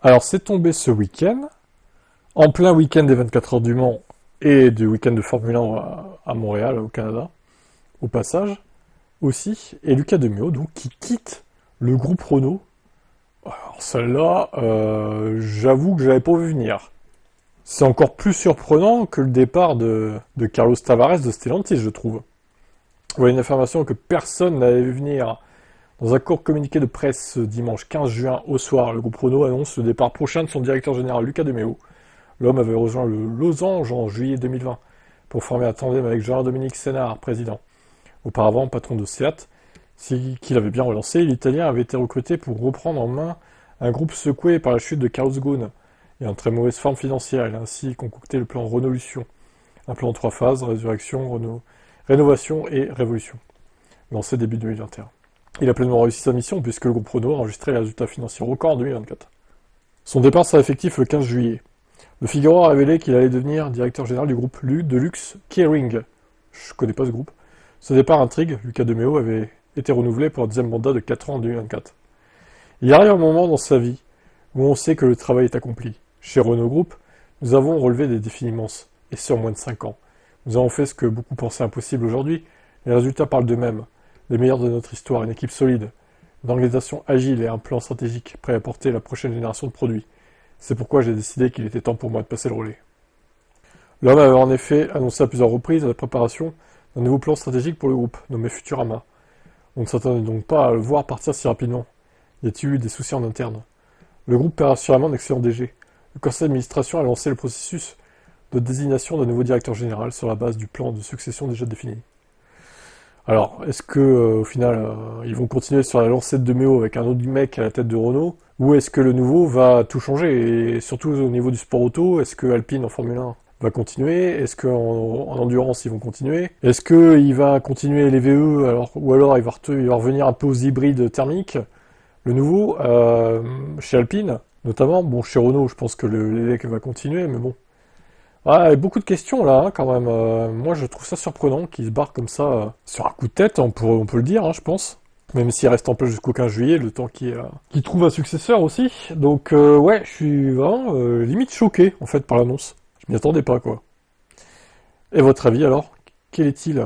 Alors, c'est tombé ce week-end, en plein week-end des 24 heures du Mans et du week-end de Formule 1 à Montréal, au Canada, au passage, aussi, et Lucas Demeo, donc, qui quitte le groupe Renault. Alors, celle-là, j'avoue que j'avais pas vu venir. C'est encore plus surprenant que le départ de Carlos Tavares de Stellantis, je trouve. Voilà une information que personne n'avait vu venir. Dans un court communiqué de presse dimanche 15 juin au soir, le groupe Renault annonce le départ prochain de son directeur général Lucas Demeo. L'homme avait rejoint le Losange en juillet 2020 pour former un tandem avec Jean-Dominique Sénard, président. Auparavant, patron de Seat, qu'il avait bien relancé, l'Italien avait été recruté pour reprendre en main un groupe secoué par la chute de Carlos Ghosn et en très mauvaise forme financière. Il a ainsi concocté le plan Renaulution, un plan en 3 phases, résurrection, rénovation et révolution, lancé début 2021. Il a pleinement réussi sa mission puisque le groupe Renault a enregistré les résultats financiers records en 2024. Son départ sera effectif le 15 juillet. Le Figaro a révélé qu'il allait devenir directeur général du groupe de luxe Kering. Je connais pas ce groupe. Ce départ intrigue, Lucas Demeo avait été renouvelé pour un deuxième mandat de 4 ans en 2024. Il arrive un moment dans sa vie où on sait que le travail est accompli. Chez Renault Group, nous avons relevé des défis immenses, et ce en moins de 5 ans. Nous avons fait ce que beaucoup pensaient impossible aujourd'hui. Les résultats parlent d'eux-mêmes. Les meilleurs de notre histoire, une équipe solide, une organisation agile et un plan stratégique prêt à porter la prochaine génération de produits. C'est pourquoi j'ai décidé qu'il était temps pour moi de passer le relais. L'homme avait en effet annoncé à plusieurs reprises la préparation d'un nouveau plan stratégique pour le groupe, nommé Futurama. On ne s'attendait donc pas à le voir partir si rapidement. Y a-t-il eu des soucis en interne? Le groupe perd assurément un excellent DG. Le conseil d'administration a lancé le processus de désignation d'un nouveau directeur général sur la base du plan de succession déjà défini. Alors, est-ce que au final, ils vont continuer sur la lancée de Demeo avec un autre mec à la tête de Renault, ou est-ce que le nouveau va tout changer? Et surtout au niveau du sport auto, est-ce que Alpine en Formule 1 va continuer? Est-ce qu'en en endurance ils vont continuer? Est-ce qu'il va continuer les VE ou alors il va revenir un peu aux hybrides thermiques? Le nouveau, chez Alpine, notamment, bon chez Renault je pense que l'élec va continuer, mais bon. Ah, il y a beaucoup de questions là, hein, quand même. Moi, je trouve ça surprenant qu'il se barre comme ça sur un coup de tête, on peut le dire, hein, je pense. Même s'il reste en place jusqu'au 15 juillet, le temps qu'il trouve un successeur aussi. Donc, ouais, je suis vraiment limite choqué, en fait, par l'annonce. Je m'y attendais pas, quoi. Et votre avis, alors? Quel est-il?